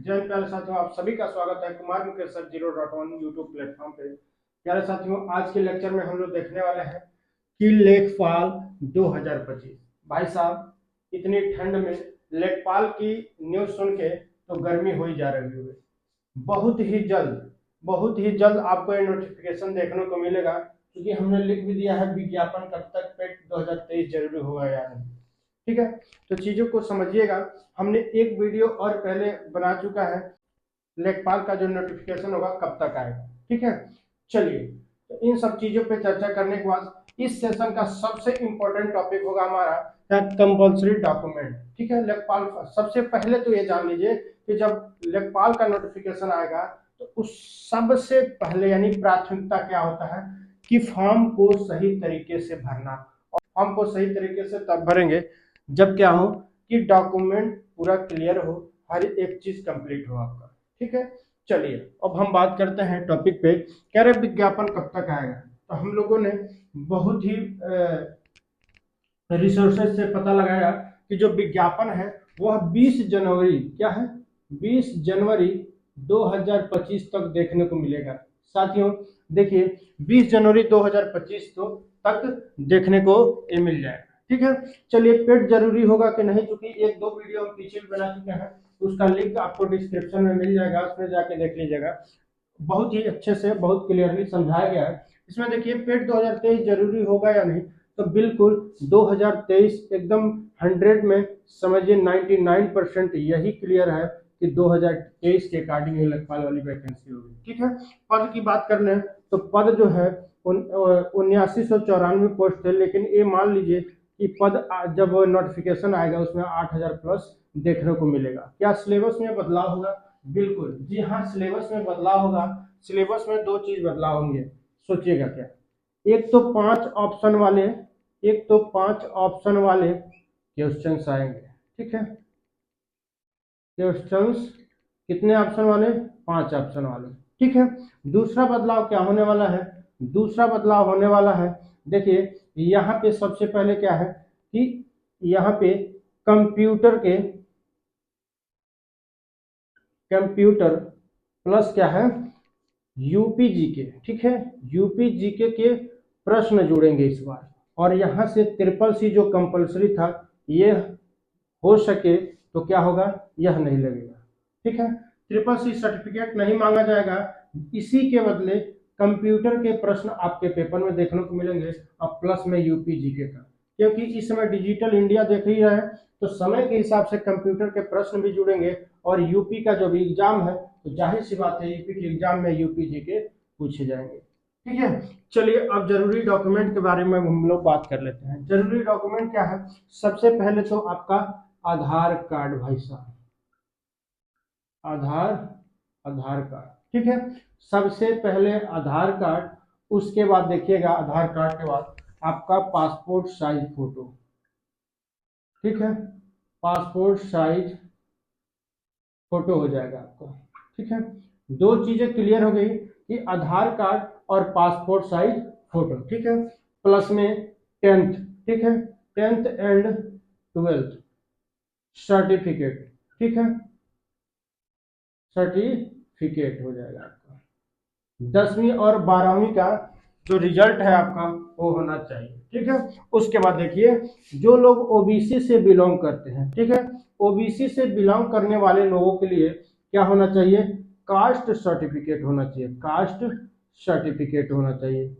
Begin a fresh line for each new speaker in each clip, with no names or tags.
जय हिंद प्यारे साथियों, आप सभी का स्वागत है Kumar Mukesh sir 0.1 YouTube platform पे। प्यारे साथियों, आज के लेक्चर में हम लोग देखने वाले हैं कि लेखपाल 2025। भाई साहब, इतनी ठंड में लेखपाल की न्यूज सुन के तो गर्मी हो ही जा रही है। बहुत ही जल्द आपको ये नोटिफिकेशन देखने को मिलेगा, क्योंकि हमने लिख भी दिया है विज्ञापन कब तक पेट 2023 जरूरी होगा या नहीं। ठीक है, तो चीजों को समझिएगा। हमने एक वीडियो और पहले बना चुका है, लेखपाल का जो नोटिफिकेशन होगा कब तक आएगा। ठीक है, चलिए, तो इन सब चीजों पे चर्चा करने के बाद इस सेशन का सबसे इंपॉर्टेंट टॉपिक होगा हमारा कंपल्सरी डॉक्यूमेंट। ठीक है, लेखपाल सबसे पहले तो ये जान लीजिए कि जब लेखपाल का नोटिफिकेशन आएगा तो उस सबसे पहले यानी प्राथमिकता क्या होता है कि फॉर्म को सही तरीके से भरना। और फॉर्म को सही तरीके से तब भरेंगे जब क्या हो कि डॉक्यूमेंट पूरा क्लियर हो, हर एक चीज कंप्लीट हो आपका। ठीक है, चलिए अब हम बात करते हैं टॉपिक पे। कह रहे विज्ञापन कब तक आएगा, तो हम लोगों ने बहुत ही रिसोर्सेज से पता लगाया कि जो विज्ञापन है वह 20 जनवरी क्या है 20 जनवरी 2025 तक देखने को मिलेगा। साथियों देखिए, 20 जनवरी 2025 तो तक देखने को ये मिल जाएगा। ठीक है, चलिए पेड जरूरी होगा कि नहीं, क्योंकि एक दो वीडियो हम पीछे बना चुके हैं, उसका लिंक आपको डिस्क्रिप्शन में मिल जाएगा, उसमें जाके देख लीजिएगा। बहुत ही अच्छे से बहुत क्लियरली समझाया गया है इसमें। देखिए पेड 2023 जरूरी होगा या नहीं, तो बिल्कुल 2023 एकदम 100 में समझिए 99% यही क्लियर है कि 2023 के अकॉर्डिंग लेखपाल वाली वैकेंसी होगी। ठीक है, पद की बात कर लें तो पद जो है 7994 पोस्ट है, लेकिन ये मान लीजिए कि पद जब नोटिफिकेशन आएगा उसमें 8000 प्लस देखने को मिलेगा। क्या सिलेबस में बदलाव होगा? बिल्कुल जी हाँ, सिलेबस में बदलाव होगा। सिलेबस में दो चीज बदलाव होंगे, सोचिएगा क्या। एक तो 5 ऑप्शन वाले क्वेश्चंस आएंगे। ठीक है, क्वेश्चंस कितने ऑप्शन वाले? 5 ऑप्शन वाले। ठीक है, दूसरा बदलाव क्या होने वाला है? दूसरा बदलाव होने वाला है, देखिए यहाँ पे सबसे पहले क्या है कि यहाँ पे कंप्यूटर प्लस क्या है यूपी जीके। ठीक है, यूपी जीके के प्रश्न जुड़ेंगे इस बार। और यहाँ से ट्रिपल सी जो कंपलसरी था, ये हो सके तो क्या होगा, यह नहीं लगेगा। ठीक है, ट्रिपल सी सर्टिफिकेट नहीं मांगा जाएगा, इसी के बदले कंप्यूटर के प्रश्न आपके पेपर में देखने को मिलेंगे, और प्लस में यूपी जीके का। क्योंकि इस समय डिजिटल इंडिया देख ही रहे हैं, तो समय के हिसाब से कंप्यूटर के प्रश्न भी जुड़ेंगे, और यूपी का जो भी एग्जाम है तो जाहिर सी बात है यूपी के एग्जाम में यूपी जीके पूछे जाएंगे। ठीक है, चलिए अब जरूरी डॉक्यूमेंट के बारे में हम लोग बात कर लेते हैं। जरूरी डॉक्यूमेंट क्या है? सबसे पहले तो आपका आधार कार्ड भाई साहब, आधार आधार कार्ड। ठीक है, सबसे पहले आधार कार्ड, उसके बाद देखिएगा आधार कार्ड के बाद आपका पासपोर्ट साइज फोटो। ठीक है, पासपोर्ट साइज फोटो हो जाएगा आपका। ठीक है, दो चीजें क्लियर हो गई कि आधार कार्ड और पासपोर्ट साइज फोटो। ठीक है, प्लस में 10th। ठीक है, 10th एंड 12th सर्टिफिकेट। ठीक है, सर्टिफिकेट हो जाएगा आपका। 10वीं और 12वीं का जो रिजल्ट है आपका वो होना चाहिए। ठीक है, उसके बाद देखिए जो लोग ओबीसी से बिलोंग करते हैं, ठीक है, ओबीसी से बिलोंग करने वाले लोगों के लिए क्या होना चाहिए? कास्ट सर्टिफिकेट होना चाहिए, कास्ट सर्टिफिकेट होना चाहिए।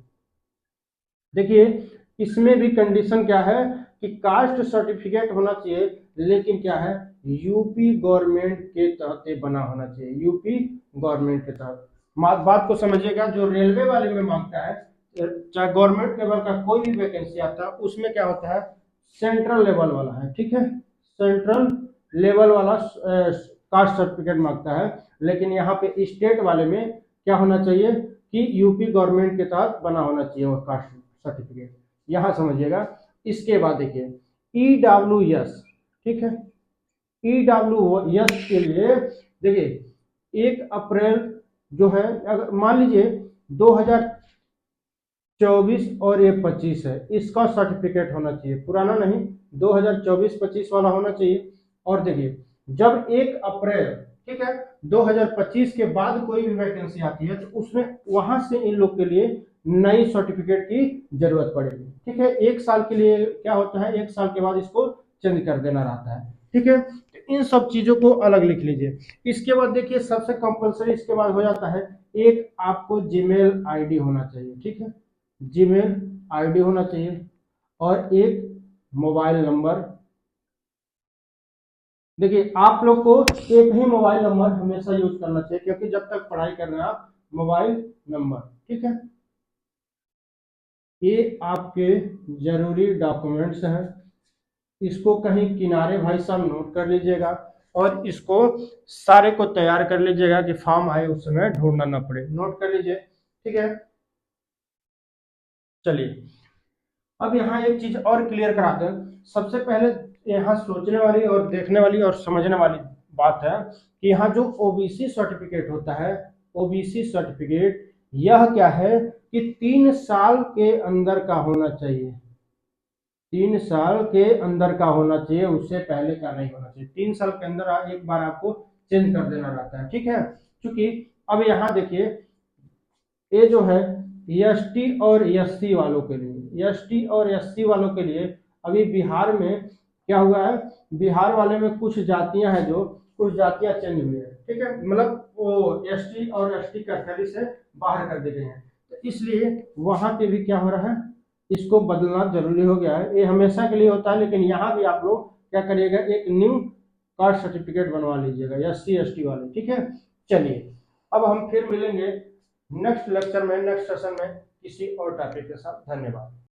देखिए इसमें भी कंडीशन क्या है कि कास्ट सर्टिफिकेट होना चाहिए, लेकिन क्या है यूपी गवर्नमेंट के तहत बना होना चाहिए, यूपी गवर्नमेंट के तहत। बात को समझिएगा, जो रेलवे वाले में मांगता है, चाहे गवर्नमेंट लेवल का कोई भी वैकेंसी आता है, उसमें क्या होता है सेंट्रल लेवल वाला है। ठीक है, सेंट्रल लेवल वाला कास्ट सर्टिफिकेट मांगता है, लेकिन यहाँ पे स्टेट वाले में क्या होना चाहिए कि यूपी गवर्नमेंट के तहत बना होना चाहिए वो कास्ट सर्टिफिकेट। यहां समझिएगा। इसके बाद देखिए ईडब्ल्यूएस। ठीक है, ईडब्ल्यूएस के लिए देखिए 1 अप्रैल जो है, अगर मान लीजिए 2024 और ये 25 है, इसका सर्टिफिकेट होना चाहिए, पुराना नहीं, 2024-25 वाला होना चाहिए। और देखिए जब 1 अप्रैल ठीक है। 2025 के बाद कोई भी वैकेंसी आती है तो उसमें वहां से इन लोग के लिए नई सर्टिफिकेट की जरूरत पड़ेगी। ठीक है, 1 साल के लिए क्या होता है, 1 साल के बाद इसको चेंज कर देना रहता है। ठीक है, तो इन सब चीजों को अलग लिख लीजिए। इसके बाद देखिए सबसे कंपलसरी इसके बाद हो जाता है, एक आपको जीमेल आईडी होना चाहिए। ठीक है, जीमेल आईडी होना चाहिए और एक मोबाइल नंबर। देखिए आप लोग को एक ही मोबाइल नंबर हमेशा यूज करना चाहिए, क्योंकि जब तक पढ़ाई कर रहे हैं आप, मोबाइल नंबर। ठीक है, ये आपके जरूरी डॉक्यूमेंट्स हैं। इसको कहीं किनारे भाई साहब नोट कर लीजिएगा और इसको सारे को तैयार कर लीजिएगा कि फॉर्म आए उस समय ढूंढना ना पड़े। नोट कर लीजिए। ठीक है, चलिए अब यहाँ एक चीज और क्लियर कराते हैं। सबसे पहले यहाँ सोचने वाली और देखने वाली और समझने वाली बात है कि यहाँ जो ओबीसी सर्टिफिकेट होता है, ओबीसी सर्टिफिकेट यह क्या है कि 3 साल के अंदर का होना चाहिए। 3 साल के अंदर का होना चाहिए, उससे पहले का नहीं होना चाहिए। 3 साल के अंदर एक बार आपको चेंज कर देना रहता है। ठीक है, क्योंकि अब यहाँ देखिए ये जो है एसटी और एससी वालों के लिए, एसटी और एससी वालों के लिए अभी बिहार में क्या हुआ है, बिहार वाले में कुछ जातियां हैं, जो कुछ जातियां चेंज हुई है। ठीक है, मतलब वो एसटी और एसटी कैटेगरी से बाहर कर दिए गए हैं, तो इसलिए वहां पे भी क्या हो रहा है, इसको बदलना जरूरी हो गया है। ये हमेशा के लिए होता है, लेकिन यहाँ भी आप लोग क्या करिएगा, एक न्यू कास्ट सर्टिफिकेट बनवा लीजिएगा एससी एसटी वाले। ठीक है, चलिए अब हम फिर मिलेंगे नेक्स्ट लेक्चर में, नेक्स्ट सेशन में किसी और टॉपिक के साथ। धन्यवाद।